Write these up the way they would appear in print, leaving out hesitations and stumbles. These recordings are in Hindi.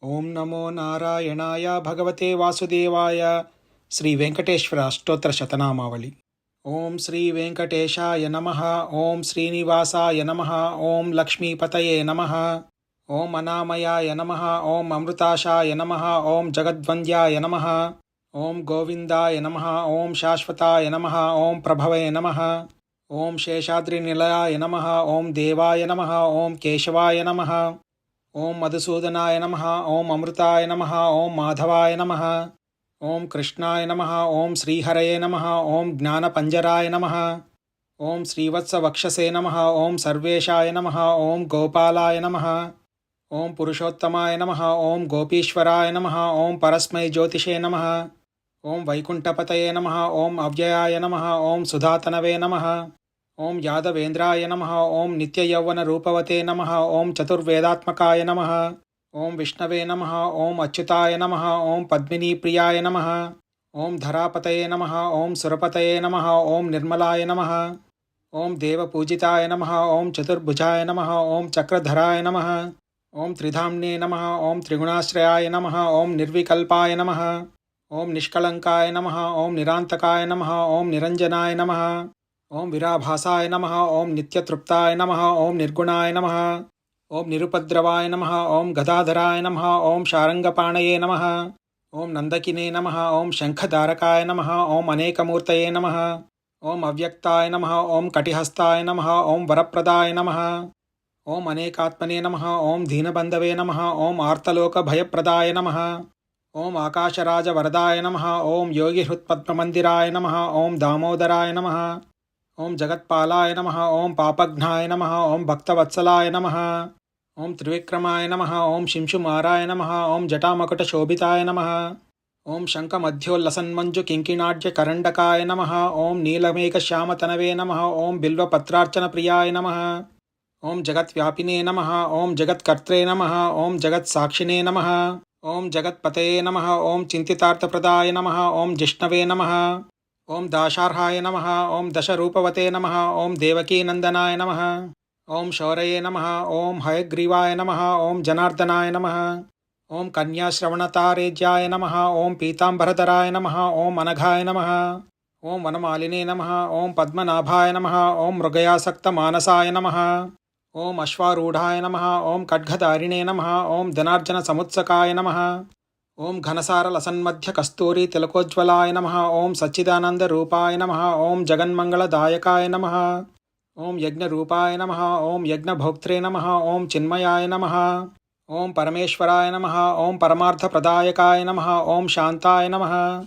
ओं नमो नारायणाय भगवते वासुदेवाय। श्री वेंकटेश्वर अष्टोत्तर शतनामावली। ओं श्री वेंकटेशाय नमः। ओं श्रीनिवासाय नमः। ओं लक्ष्मीपतये नमः। ओं अनामयाय नमः। ओं अमृताशाय नमः। ओं जगद्वन्द्याय नमः। ओं गोविंदाय नमः। ओं शाश्वताय नमः। ओं प्रभवे नमः। ओं शेषाद्रिनिलयाय नमः। ओं देवाय नमः। ओं केशवाय नमः। ओं मधुसूदनाय नमः। ओं अमृताय नमः। ओं माधवाय नमः। ओं कृष्णाय नमः। ओं श्रीहरये नमः। ओं ज्ञानपञ्जराय नमः। ओं श्रीवत्सवक्षसे नमः। ओं सर्वेशाय नमः। ओं गोपालाय नमः। ओं पुरुषोत्तमाय नमः। ओं गोपीश्वराय नमः। ओं परस्मै ज्योतिषे नमः। ओं वैकुण्ठपतये नमः। ओं अव्ययाय नमः। ओं सुधातनवे नमः। ओं यादवेन्द्राय नमः। ओं नित्ययौवनरूपवते नमः। ओं चतुर्वेदात्मकाय नमः। ओं विष्णवे नमः। ओं अच्युताय नमः। ओं पद्मिनीप्रियाय नमः। ओं धरापतये नमः। ओं सुरपतये नमः। ओं निर्मलाय नमः। ओं देवपूजिताय नमः। ओं चतुर्भुजाय नमः। ओं चक्रधराय नमः। ओं त्रिधाम्ने नमः। ओं त्रिगुणाश्रयाय नमः। ओं निर्विकल्पाय नमः। ओं निष्कलंकाय नमः। ओं निरांतकाय नमः। ओं निरंजनाय नमः। ओं विराभासाय नमः। ओं नित्यतृप्ताय नमः। ओं निर्गुणाय नमः। ओं निरुपद्रवाय नमः। ओं गदाधराय नमः। ओं शारंगपाणये नमः। ओं नंदकिने नमः। ओं शंखधारकाय नमः। ओं अनेकमूर्तये नमः। ओं अव्यक्ताय नमः। ओं कटिहस्ताय नमः। ओं वरप्रदाय नमः। ओं अनेकात्मने नमः। ओं दीनबंधवे नमः। ओं आर्तलोकभयप्रदाय नमः। ओं आकाशराजवरदाय नमः। ओं योगिहृत्पद्ममन्दिराय नमः। ओं दामोदराय नमः। ओं जगत्पालाय नमः। ओं पापघ्नाय नमः। ओं भक्तवत्सलाय नमः। ओं त्रिविक्रमाय नमः। ओं शिंशुमाराय नमः। ओं जटामकुटशोभिताय नमः। ओं शङ्खमध्योल्लसन्मञ्जुकिङ्किणाढ्यकरण्डकाय नमः। ओं नीलमेघश्यामतनवे नमः। ओं बिल्वपत्रार्चनप्रियाय नमः। ओं जगत्व्यापिने नमः। ओं जगत्कर्त्रे नमः। ओं जगत्साक्षिणे नमः। ओं जगत्पतये नमः। ओं चिन्तितार्थप्रदाय नमः। ओं जिष्णवे नमः। ओं दाशार्हाय नमः। ओं दशरूपवते नमः। ओं देवकीनंदनाय नमः। ओं शौरये नमः। ओं हयग्रीवाय नमः। ओं जनार्दनाय नमः। ओं कन्याश्रवणतारेज्याय नमः। ओं पीताम्बरधराय नमः। ओं अनघाय नमः। ओं वनमालिने नमः। ओं पद्मनाभाय नमः। ओं मृगयासक्तमानसाय नमः। ओं अश्वारूढ़ाय नमः। ओं खड्गधारिणे नमः। ओं धनार्जनसमुत्सकाय नमः। ओं घनसारलसन्मध्यकस्तूरी तिलकोज्ज्वलाय नमः। ओं सच्चिदानन्दरूपाय नमः। ओं जगन्मङ्गलदायकाय नमः। ओं यज्ञरूपाय नमः। ओं यज्ञभोक्त्रे नमः। ओं चिन्मयाय नमः। ओं परमेश्वराय नमः। ओं परमार्थप्रदायकाय नमः। ओं शान्ताय नमः।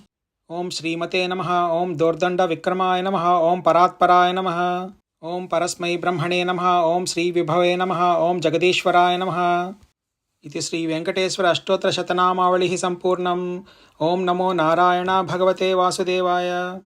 ओं श्रीमते नमः। ओं दोर्दण्डविक्रमाय नमः। ओं परात्पराय नमः। ओं परस्मै ब्रह्मणे नमः। ओं श्रीविभवे नमः। ओं जगदीश्वराय नमः। इति श्री वेंकटेश्वर अष्टोत्तर शतनामावलिः सम्पूर्णम्। ओं नमो नारायण भगवते वासुदेवाय।